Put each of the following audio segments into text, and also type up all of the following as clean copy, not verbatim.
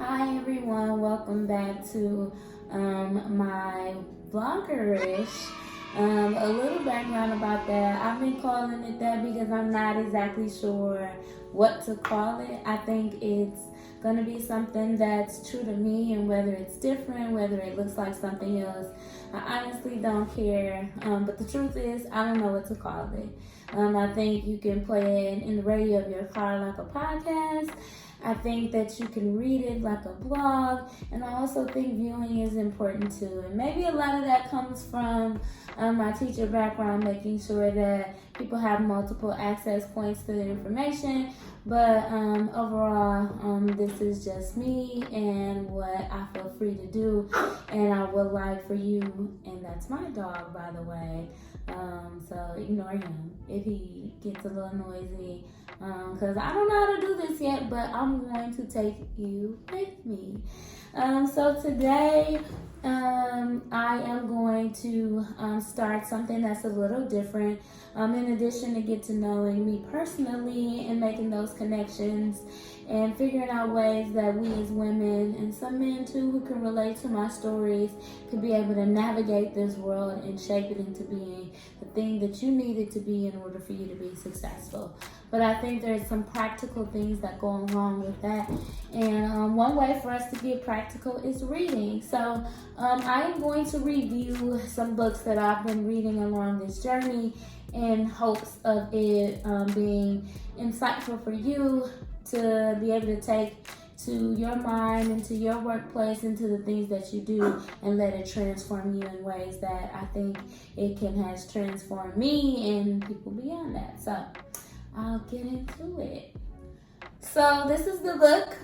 Hi everyone, welcome back to my vloggerish. A little background about that. I've been calling it that because I'm not exactly sure what to call it. I think it's going to be something that's true to me, and whether it's different, whether it looks like something else, I honestly don't care. But the truth is, I don't know what to call it. I think you can play it in the radio of your car like a podcast. I think that you can read it like a blog, and I also think viewing is important too. And maybe a lot of that comes from my teacher background, making sure that people have multiple access points to the information. But overall, this is just me and what I feel free to do, and I would like for you, and that's my dog, by the way. So ignore him if he gets a little noisy, because I don't know how to do this yet, but I'm going to take you with me. So today I am going to start something that's a little different. In addition to get to knowing me personally and making those connections and figuring out ways that we as women, and some men too who can relate to my stories, could be able to navigate this world and shape it into being the thing that you need it to be in order for you to be successful. But I think there's some practical things that go along with that. And one way for us to get practical is reading. So I am going to review some books that I've been reading along this journey in hopes of it being insightful for you to be able to take to your mind, into your workplace, into the things that you do, and let it transform you in ways that I think it has transformed me and people beyond that. So I'll get into it. So this is the book.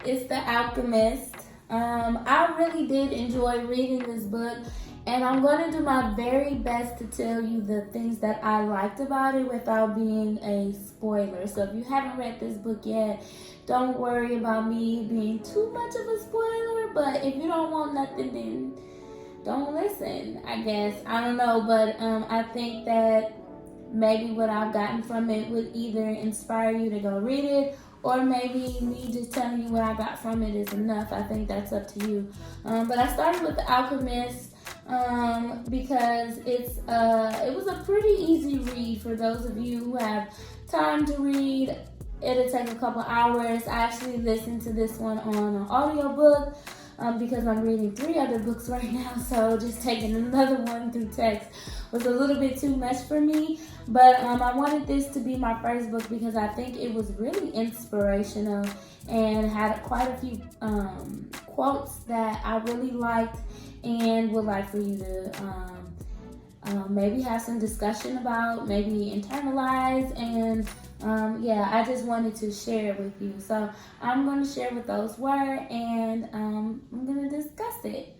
It's The Alchemist. I really did enjoy reading this book, and I'm going to do my very best to tell you the things that I liked about it without being a spoiler. So if you haven't read this book yet, don't worry about me being too much of a spoiler. But if you don't want nothing, then don't listen, I guess. I don't know, but I think that maybe what I've gotten from it would either inspire you to go read it, or maybe me just telling you what I got from it is enough. I think that's up to you. But I started with The Alchemist because it was a pretty easy read for those of you who have time to read. It'll take a couple hours. I actually listened to this one on an audiobook because I'm reading 3 other books right now, so just taking another one through text was a little bit too much for me. But I wanted this to be my first book because I think it was really inspirational and had quite a few quotes that I really liked and would like for you to maybe have some discussion about, maybe internalize, and I just wanted to share it with you. So I'm going to share what those were, and I'm going to discuss it.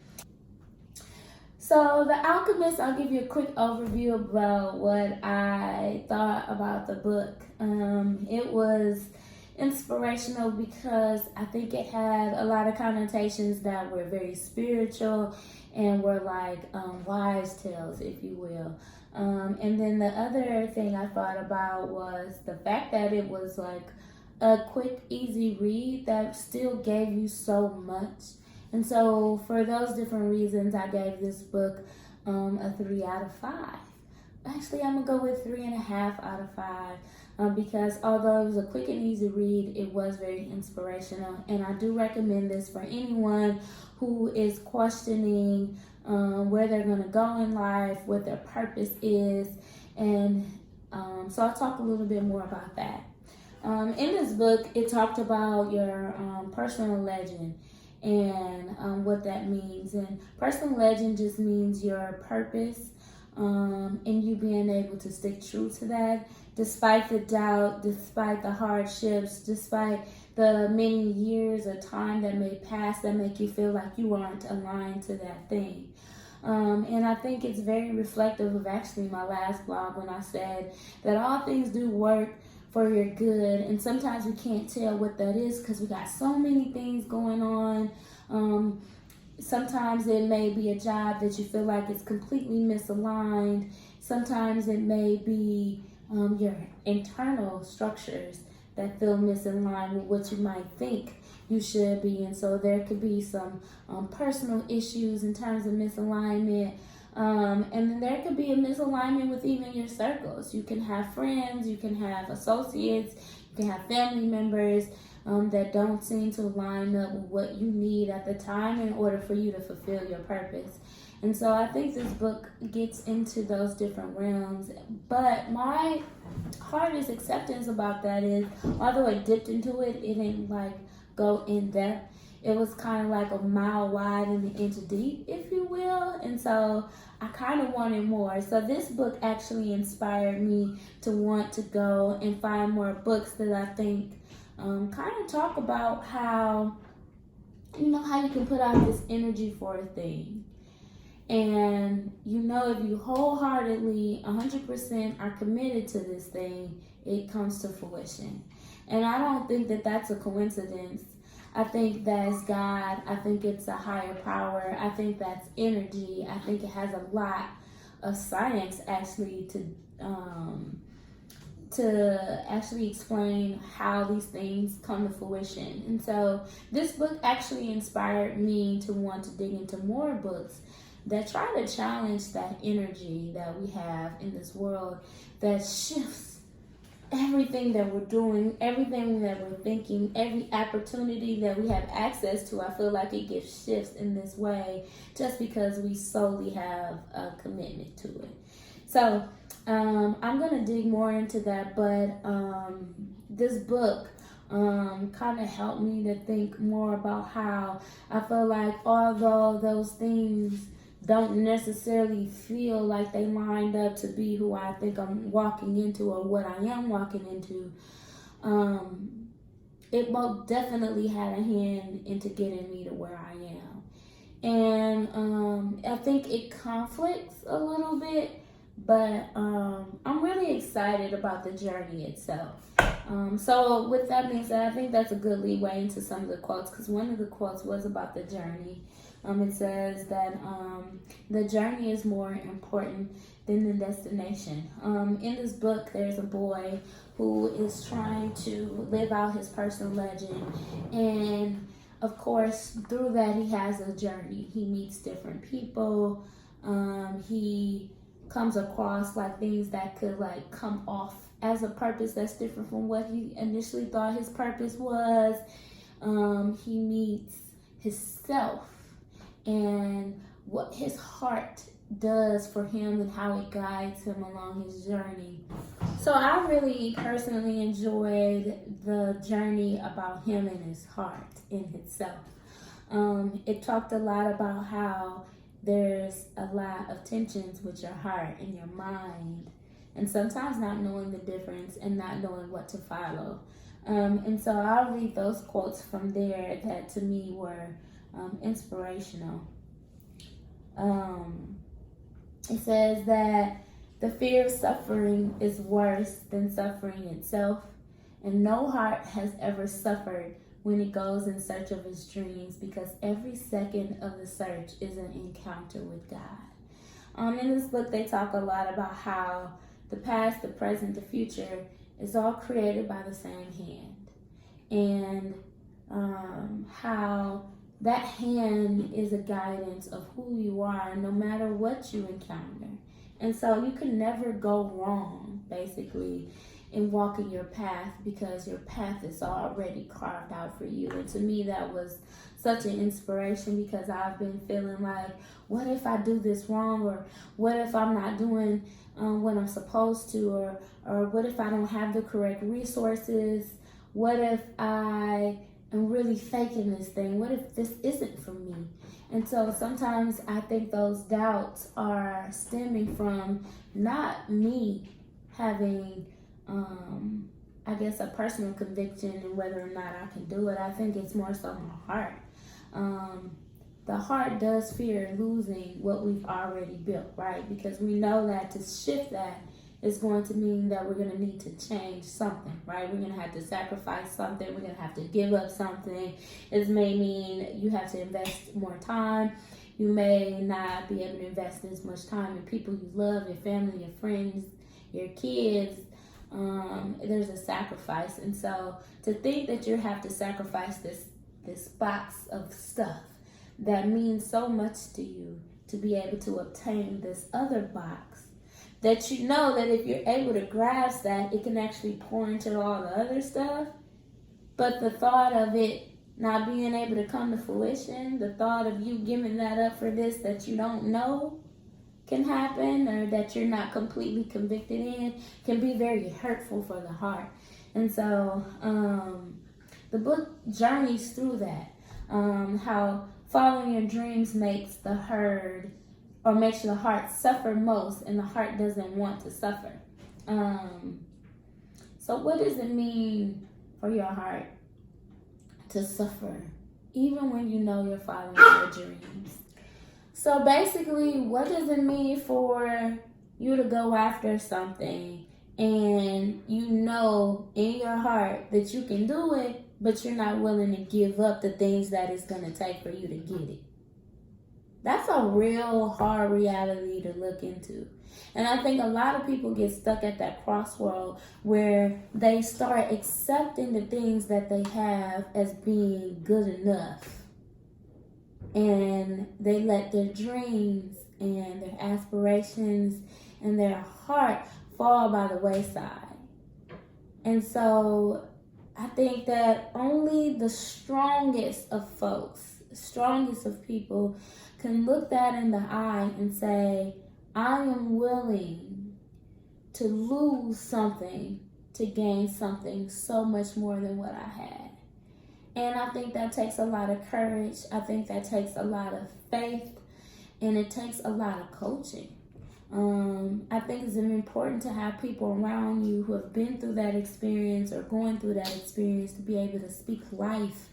So The Alchemist, I'll give you a quick overview about what I thought about the book. It was inspirational because I think it had a lot of connotations that were very spiritual and were like wise tales, if you will. And then the other thing I thought about was the fact that it was like a quick, easy read that still gave you so much. And so for those different reasons, I gave this book a 3 out of 5. Actually, I'm gonna go with 3.5 out of 5 because although it was a quick and easy read, it was very inspirational. And I do recommend this for anyone who is questioning where they're gonna go in life, what their purpose is. And so I'll talk a little bit more about that. In this book, it talked about your personal legend and what that means. And personal legend just means your purpose, and you being able to stick true to that despite the doubt, despite the hardships, despite the many years of time that may pass that make you feel like you aren't aligned to that thing. And I think it's very reflective of actually my last blog when I said that all things do work for your good, and sometimes we can't tell what that is because we got so many things going on. Sometimes it may be a job that you feel like it's completely misaligned. Sometimes it may be your internal structures that feel misaligned with what you might think you should be. And so there could be some personal issues in terms of misalignment. And then there could be a misalignment with even your circles. You can have friends, you can have associates, you can have family members that don't seem to line up with what you need at the time in order for you to fulfill your purpose. And so I think this book gets into those different realms. But my hardest acceptance about that is, although it dipped into it, it didn't like go in depth. It was kind of like a mile wide and an inch deep, if you will. And so I kind of wanted more. So this book actually inspired me to want to go and find more books that I think kind of talk about how, how you can put out this energy for a thing. And, if you wholeheartedly, 100% are committed to this thing, it comes to fruition. And I don't think that that's a coincidence. I think that's God. I think it's a higher power. I think that's energy. I think it has a lot of science actually to actually explain how these things come to fruition. And so this book actually inspired me to want to dig into more books that try to challenge that energy that we have in this world that shifts everything that we're doing, everything that we're thinking, every opportunity that we have access to. I feel like it gets shifts in this way just because we solely have a commitment to it. So I'm going to dig more into that, but this book kind of helped me to think more about how I feel like although those things don't necessarily feel like they lined up to be who I think I'm walking into or what I am walking into, it most definitely had a hand into getting me to where I am. And I think it conflicts a little bit, but I'm really excited about the journey itself. So with that being said, I think that's a good leeway into some of the quotes, because one of the quotes was about the journey. It says that the journey is more important than the destination. In this book, there's a boy who is trying to live out his personal legend. And of course, through that, he has a journey. He meets different people. He comes across like things that could like come off as a purpose that's different from what he initially thought his purpose was. He meets himself and what his heart does for him and how it guides him along his journey. So I really personally enjoyed the journey about him and his heart in itself. It talked a lot about how there's a lot of tensions with your heart and your mind, and sometimes not knowing the difference and not knowing what to follow. And so I'll read those quotes from there that to me were inspirational. It says that the fear of suffering is worse than suffering itself, and no heart has ever suffered when it goes in search of its dreams, because every second of the search is an encounter with God. In this book, they talk a lot about how the past, the present, the future is all created by the same hand, and how that hand is a guidance of who you are no matter what you encounter. And so you can never go wrong, basically, in walking your path, because your path is already carved out for you. And to me, that was such an inspiration, because I've been feeling like, what if I do this wrong? Or what if I'm not doing what I'm supposed to? Or what if I don't have the correct resources? What if I am really faking this thing? What if this isn't for me? And so sometimes I think those doubts are stemming from not me having I guess a personal conviction in whether or not I can do it. I think it's more so my heart. The heart does fear losing what we've already built, right? Because we know that to shift that is going to mean that we're going to need to change something, right? We're going to have to sacrifice something. We're going to have to give up something. It may mean you have to invest more time. You may not be able to invest as much time in people you love, your family, your friends, your kids, there's a sacrifice. And so to think that you have to sacrifice this box of stuff that means so much to you to be able to obtain this other box, that you know that if you're able to grasp that, it can actually pour into all the other stuff. But the thought of it not being able to come to fruition, the thought of you giving that up for this that you don't know can happen, or that you're not completely convicted in, can be very hurtful for the heart. And so the book journeys through that, how following your dreams makes the herd, or makes the heart suffer most, and the heart doesn't want to suffer. So what does it mean for your heart to suffer, even when you know you're following your dreams? So basically, what does it mean for you to go after something and you know in your heart that you can do it, but you're not willing to give up the things that it's going to take for you to get it? That's a real hard reality to look into. And I think a lot of people get stuck at that crossroad where they start accepting the things that they have as being good enough. And they let their dreams and their aspirations and their heart fall by the wayside. And so I think that only the strongest of folks, the strongest of people, can look that in the eye and say, I am willing to lose something to gain something so much more than what I had. And I think that takes a lot of courage. I think that takes a lot of faith, and it takes a lot of coaching. I think it's important to have people around you who have been through that experience or going through that experience to be able to speak life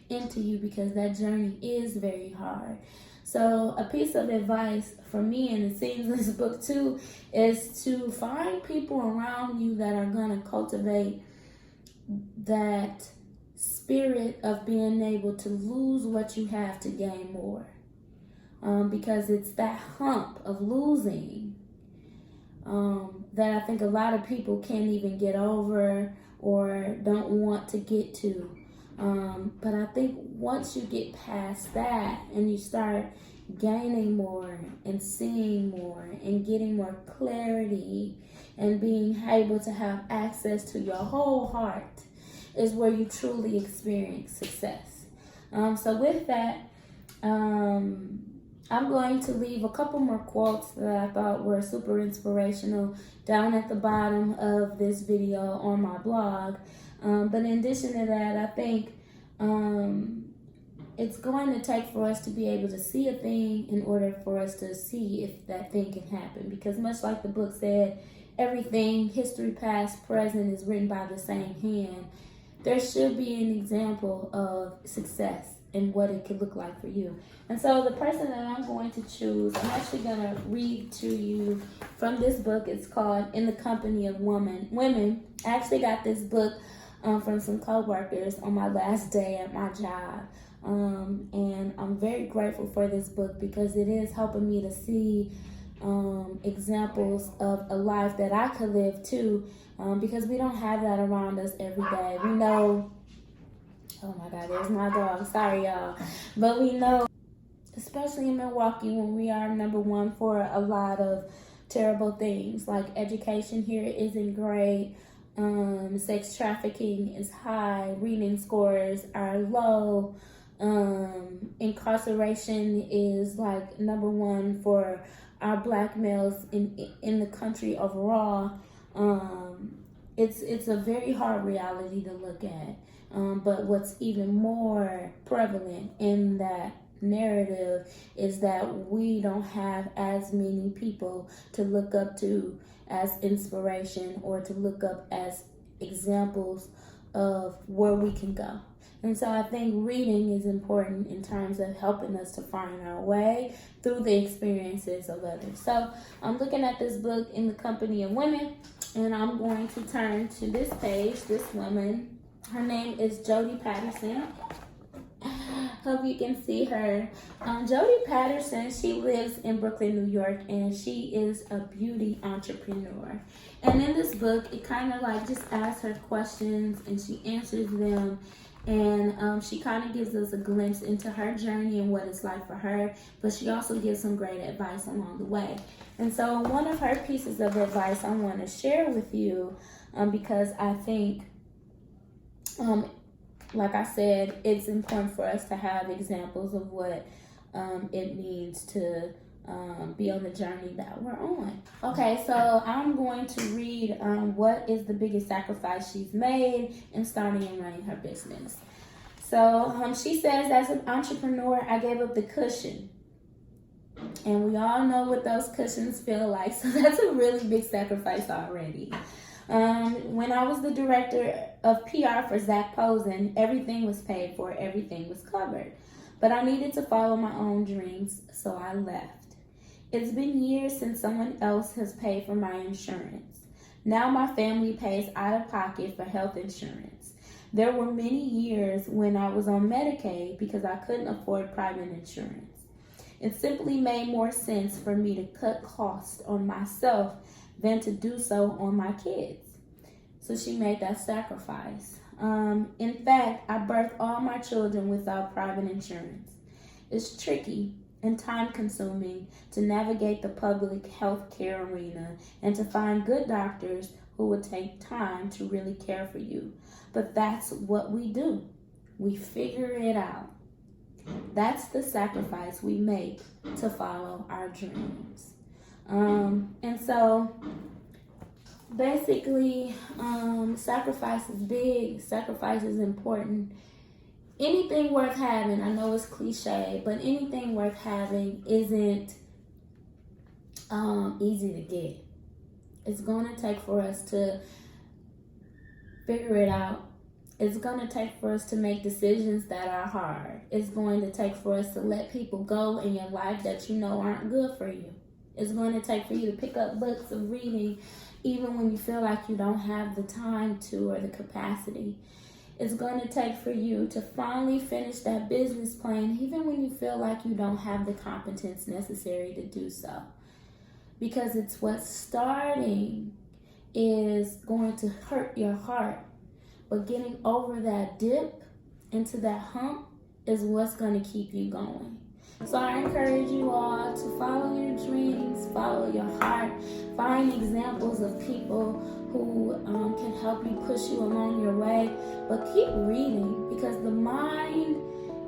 into you, because that journey is very hard. So a piece of advice for me, and it seems in this book too, is to find people around you that are going to cultivate that spirit of being able to lose what you have to gain more. Because it's that hump of losing that I think a lot of people can't even get over or don't want to get to. But I think once you get past that and you start gaining more and seeing more and getting more clarity and being able to have access to your whole heart, is where you truly experience success. So with that, I'm going to leave a couple more quotes that I thought were super inspirational down at the bottom of this video on my blog. But in addition to that, I think it's going to take for us to be able to see a thing in order for us to see if that thing can happen. Because much like the book said, everything, history, past, present, is written by the same hand. There should be an example of success and what it could look like for you. And so the person that I'm going to choose, I'm actually going to read to you from this book. It's called In the Company of Women. I actually got this book from some co-workers on my last day at my job. And I'm very grateful for this book because it is helping me to see examples of a life that I could live too, because we don't have that around us every day. We know, oh my God, there's my dog, sorry y'all, but we know, especially in Milwaukee, when we are number one for a lot of terrible things, like education here isn't great, sex trafficking is high, reading scores are low, incarceration is like number one for our black males in the country overall. It's a very hard reality to look at. But what's even more prevalent in that narrative is that we don't have as many people to look up to as inspiration or to look up as examples of where we can go. And so I think reading is important in terms of helping us to find our way through the experiences of others. So I'm looking at this book, In the Company of Women, and I'm going to turn to this page. This woman, her name is Jodi Patterson. Hope you can see her. Jody Patterson, she lives in Brooklyn, New York, and she is a beauty entrepreneur. And in this book, it kind of like just asks her questions and she answers them. And she kind of gives us a glimpse into her journey and what it's like for her. But she also gives some great advice along the way. And so one of her pieces of advice I want to share with you, because I think, like I said, it's important for us to have examples of what it means to be on the journey that we're on. Okay, so I'm going to read what is the biggest sacrifice she's made in starting and running her business. So she says, as an entrepreneur, I gave up the cushion. And we all know what those cushions feel like. So that's a really big sacrifice already. When I was the director of PR for Zach Posen, everything was paid for, everything was covered. But I needed to follow my own dreams, so I left. It's been years since someone else has paid for my insurance. Now my family pays out of pocket for health insurance. There were many years when I was on Medicaid because I couldn't afford private insurance. It simply made more sense for me to cut costs on myself than to do so on my kids. So she made that sacrifice. In fact, I birthed all my children without private insurance. It's tricky and time-consuming to navigate the public health care arena and to find good doctors who will take time to really care for you. But that's what we do. We figure it out. That's the sacrifice we make to follow our dreams. And so basically, sacrifice is big, sacrifice is important. Anything worth having, I know it's cliche, but anything worth having isn't easy to get. It's going to take for us to figure it out. It's going to take for us to make decisions that are hard. It's going to take for us to let people go in your life that you know aren't good for you. It's going to take for you to pick up books of reading even when you feel like you don't have the time to or the capacity. It's going to take for you to finally finish that business plan even when you feel like you don't have the competence necessary to do so. Because it's what's starting is going to hurt your heart. But getting over that dip into that hump is what's going to keep you going. So I encourage you all to follow your dreams, follow your heart, find examples of people who can help you push you along your way. But keep reading, because the mind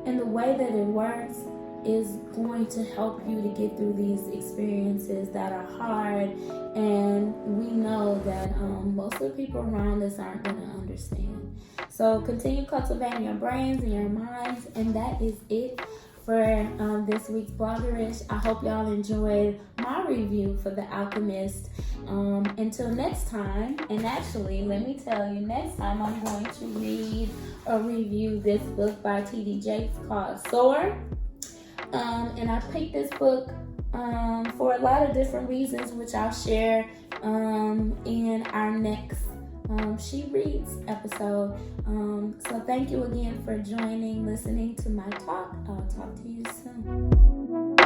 and the way that it works is going to help you to get through these experiences that are hard. And we know that most of the people around us aren't going to understand. So continue cultivating your brains and your minds. And that is it for this week's Vloggerish. I hope y'all enjoyed my review for The Alchemist. Until next time, and actually, let me tell you, next time I'm going to read or review this book by T.D. Jakes called Soar. And I picked this book for a lot of different reasons, which I'll share in our next She Reads episode. So thank you again for joining, listening to my talk. I'll talk to you soon.